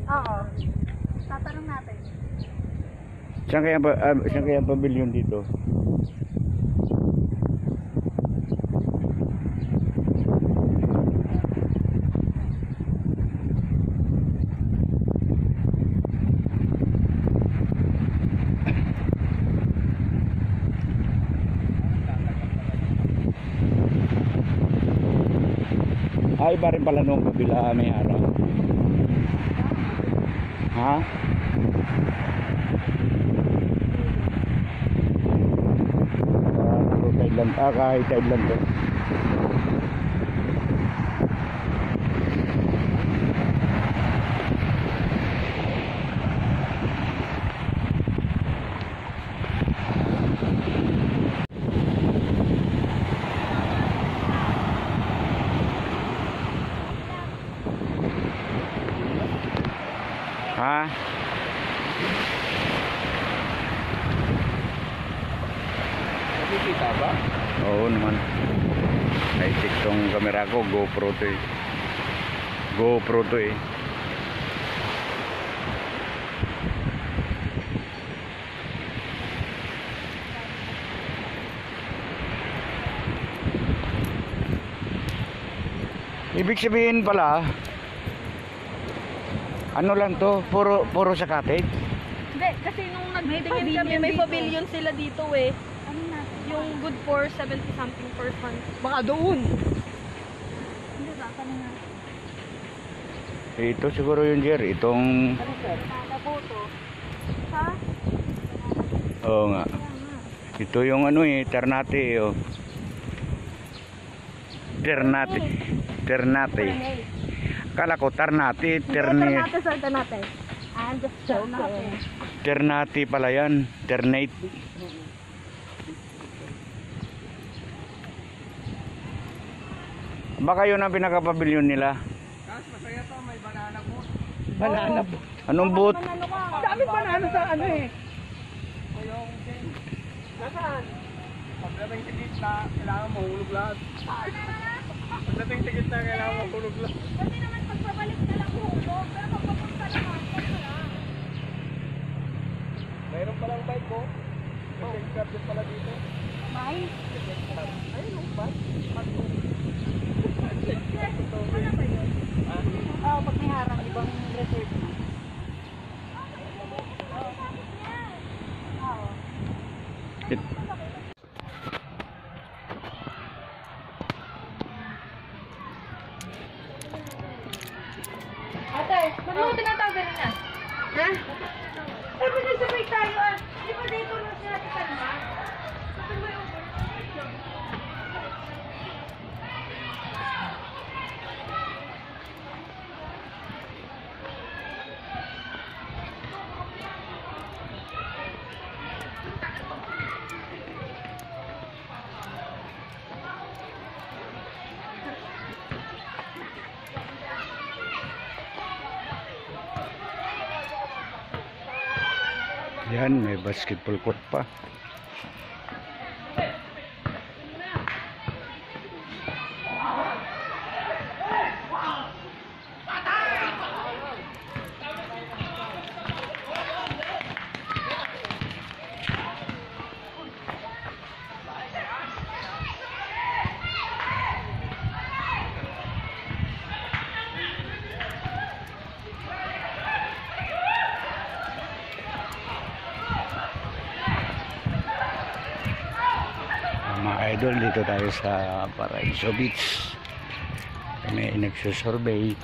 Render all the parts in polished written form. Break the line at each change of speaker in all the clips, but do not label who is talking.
Oo. Tatanong natin.
Saan kaya ang pavilion dito? Ay, iba rin pala nung kabila may araw. Ha? Kahit tide lang to. Ha?
Nakikita ba?
Oo naman. High-tech tong camera ko, GoPro to eh. GoPro to eh. Ibig sabihin pala, ano lang to, puro sa cottage?
Hindi, kasi nung nag-meeting kami,
May pavilion sila dito eh.
Ano natin?
Yung good for 70 something person.
Baka doon.
Hindi ba? Tanong natin.
Ito siguro yung Jerry, itong...
Nalaboto. Ha?
Oo nga. Ito yung ano eh, Ternate oh. Ternate. Ternate. Akala ko Ternate, Ternate.
Ternate, sir, Ternate. I'm just joking.
Ternate pala yan, Ternate. Baka yun ang pinaka-pavilion nila.
Mas masaya to, may banana boat.
Banana boat. Anong boat?
Dami banana sa ano eh. O yung nasaan? Pagdating sa gitna, kailangan mahulog lahat. Pagdating sa gitna, kailangan mahulog lahat.
Kasi naman pagpabalik ka lang hulog, pero pagpapunta naman, wala.
Mayroon palang bike ko. Kasi din pala dito.
May?
Ayun yung bike.
Ano ba yun? Oo, pag may harang, ibang reserve na. Oo.
Ate, ba't mo tinatagal na? Ha?
Eh, pasasabay tayo ah. Di ba dito na siya kalma?
Yan, may basketball court pa. Mga idol, dito tayo sa Paraiso Beach. May nagsusurvey.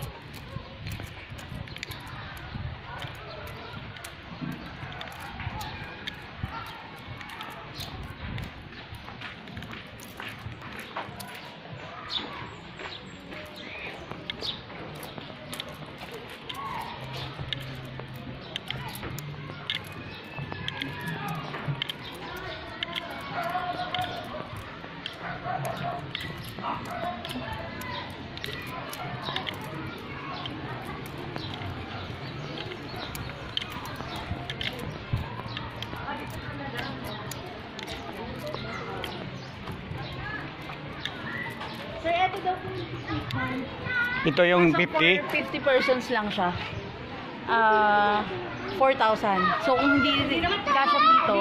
Sir, eto daw po yung 50.
Ito yung 50.
50 persons lang siya.
4,000. So, kung hindi kasya dito,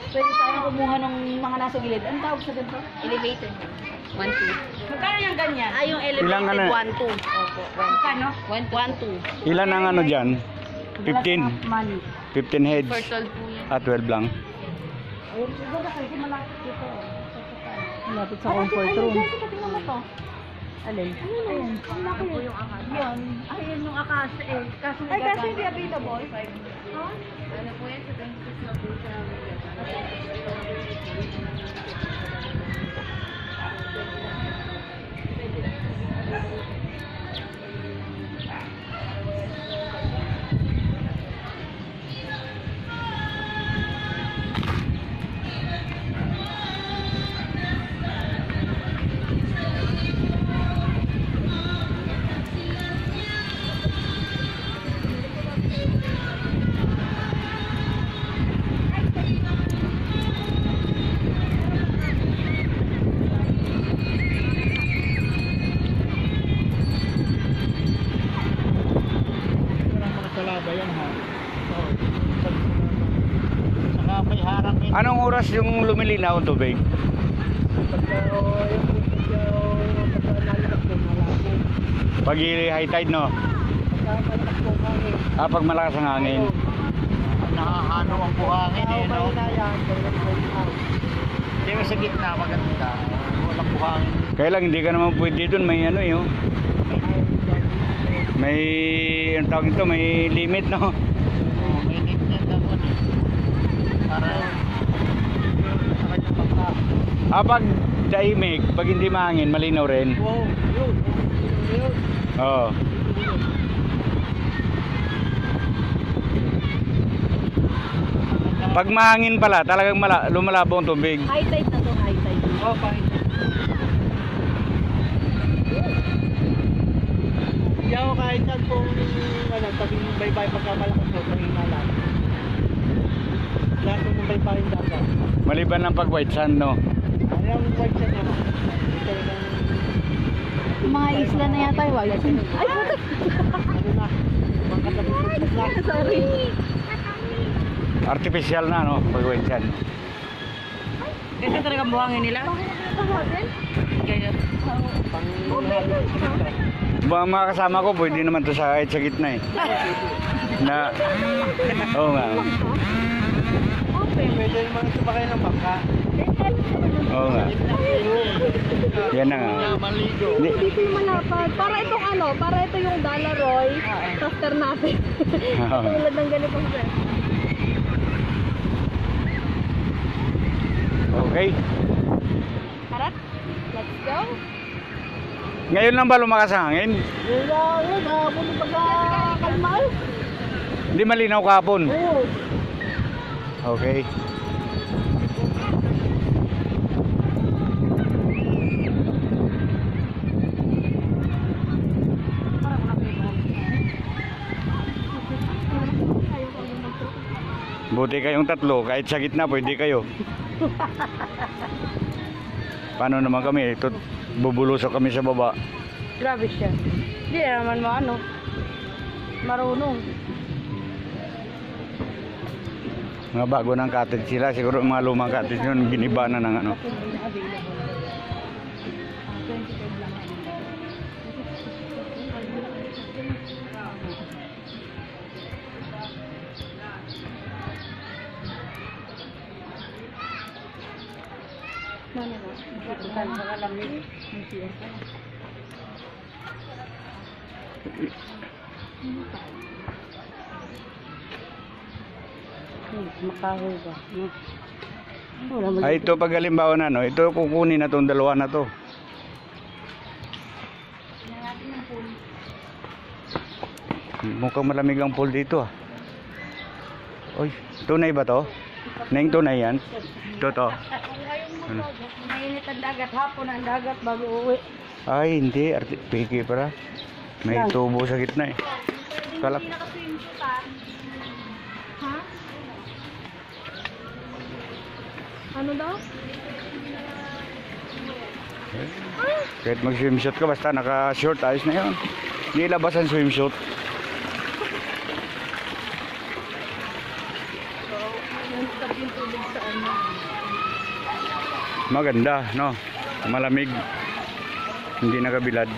pwede tayong kumuha ng mga nasa gilid. Anong tawag sa ganito?
Elevator. 1-2.
Magkano yung ganyan?
Yung
Ilang ano?
elevated 1-2. Opo.
Magkano?
1-2.
Ilan ang ano dyan? 15.
Money.
15 heads.
For 12 po yan.
12 lang.
Ayun, siguro kasi malapit dito. Malapit sa comfort room. Tingnan mo to. Alin? Ayun. Ako yung akas. Yun. Ayun yung akas eh. Kaso ay, kasi hindi available.
Ano po yan? Sa 26 na po siya.
Salaba yan ha. Saka may harang yun.
Anong oras yung lumilinaw ang tubig?
Pagka nalilak po, malabo.
Pag high tide, no?
Pagka malakas po hangin.
Pag malakas ang hangin.
Nakahano ang buhangin eh, no? Hindi mo sa gitna, maganda. Walang buhangin.
Kaya lang, hindi ka naman pwede doon. May ano yun. May, ang tawag ito, may limit, no?
May need niya dapat eh. Para sa kanyang bangka.
Pag tahimik, pag hindi mahangin, malinaw rin.
Wow, yun. Yun.
Oo. Pag mahangin pala, talagang lumalabo ang tubig.
High tide na to, high tide.
Oh, bakit? Hindi ako kahit saan kung ano, tabing baybay pagka malakas mo, mahina lang. Lahat ng baybayin dagat.
Maliban lang pag white sand, no?
Ano yung white sand naman? Ito yung
Mga isla na yata yung wala. Ay, putik!
ano na, mga katabing na.
Sorry.
Artificial na, no? Pag white sand.
Kasi talaga buhangin nila. Kaya.
Mga kasama ko, pwede naman to sa kahit sa gitna eh. Na, oo nga.
Pwede yung mga sumakay ng bangka.
Oo nga. Yan na nga.
Maligo.
Hindi.
Dito yung malapad. Para itong ano, para ito yung Dalaroy. Caster natin. Tulad ng ganitong set.
Okay.
Harap. Let's go.
Ngayon lang ba lumakas ang hangin?
Yun lang, yun. Hapon yung pagkakalma eh.
Hindi malinaw kahapon.
Oo.
Okay. Buti kayong tatlo, kahit sa gitna pwede kayo. Paano naman kami? Bubulusok kami sa baba.
Grabe siya. Hindi naman maano. Marunong.
Mga bago ng cottage sila, siguro mga lumang cottage yun, giniba na ng ano.
Makahoy ba?
Ay, ito pag halimbawa na, no, ito kukunin na itong dalawa na to. Mukhang malamig ang pool dito ah. Uy, tunay ba to? Neng tunay yan? Ito to. Ano?
Mainit ang dagat. Hapon ang dagat bago uwi.
Ay, hindi. Piki para. May tubo sa gitna eh. Kalap.
Ha? Ano daw?
Kahit mag-swimsuit ka, basta naka-short, ayos na yun. Hindi labas ang swimsuit.
Non-stop yung tubig sa ano.
Maganda, no? Malamig. Hindi nakabilad.